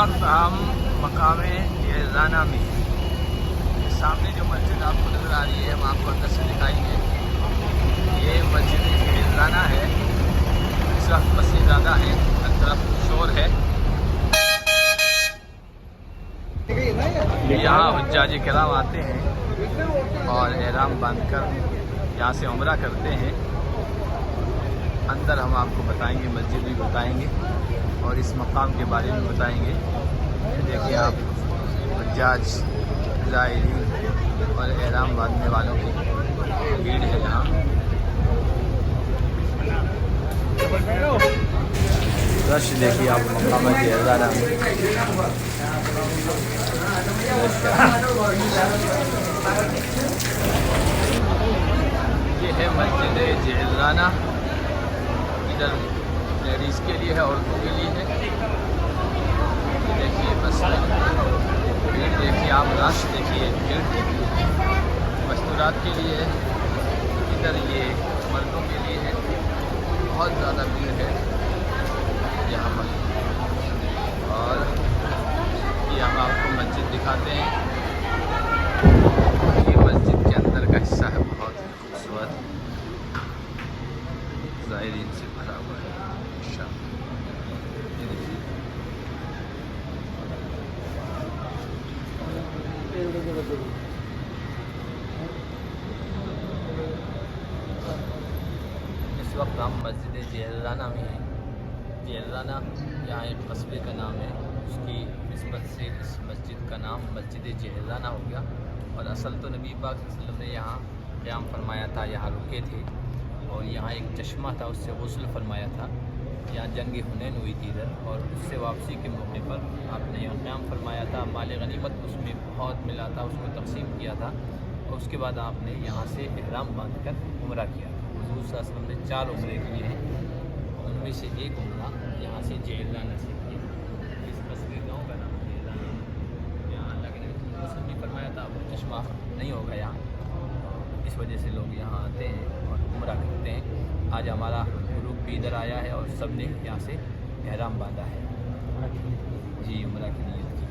वक्त हम मकाम जिरज़ाना में, सामने जो मस्जिद आपको नज़र आ रही है हम आपको अंदर से दिखाएंगे। ये मस्जिद जिरज़ाना है। इस वक्त मस्जिद ज़्यादा है, हर तरफ शोर है। यहाँ हुज्जाज किराम आते हैं और एहराम बांधकर यहाँ से उम्रा करते हैं। अंदर हम आपको बताएंगे, मस्जिद भी बताएंगे और इस मकाम के बारे में बताएंगे। देखिए आप हुज्जाज, ज़ायरीन और एहराम बांधने वालों की भीड़ है यहाँ। रश देखिए आप मकाम जिरज़ाना में। ये है मस्जिद जिरज़ाना। इधर लेडीज़ के लिए है, औरतों के लिए है। देखिए बस भीड़ देखिए आप, रश देखिए, भीड़ देखिए। मस्तूरात के लिए है, इधर ये मर्दों के लिए है। बहुत ज़्यादा भीड़ है यहाँ पर। और ये हम आपको मस्जिद दिखाते हैं। ये मस्जिद के अंदर का हिस्सा है, बहुत ही खूबसूरत, ज़ायरीन से भरा हुआ है। इस वक्त हम मस्जिद जिरज़ाना में हैं। जिरज़ाना यहाँ एक कस्बे का नाम है, उसकी निस्बत से इस मस्जिद का नाम मस्जिद जिरज़ाना हो गया। और असल तो नबी पाक सल्लल्लाहु अलैहि वसल्लम ने यहाँ क़याम फरमाया था, यहाँ रुके थे और यहाँ एक चश्मा था, उससे गुस्ल फरमाया था। यहाँ जंग हुनैन हुई थी इधर, और उससे वापसी के मौके पर आपने यहाँ क़याम फरमाया था। माल गनीमत उसमें बहुत मिला था, उसको तकसीम किया था। और उसके बाद आपने यहाँ से इहराम बांधकर उम्रा किया। हुज़ूर सल्लल्लाहु अलैहि वसल्लम ने 4 उम्रे किए हैं, उनमें से एक उम्रा यहाँ से जिरज़ाना से किया। इस कस्बे गाँव का नाम जिरज़ाना। यहाँ अल्लाह के नबी वसल्लम ने फरमाया था वो चश्मा नहीं होगा यहाँ, इस वजह से लोग यहाँ आते हैं और उम्रा करते हैं। आज हमारा ग्रुप भी इधर आया है और सब ने यहाँ से एहराम बांधा है जी, उम्रा की नीयत की।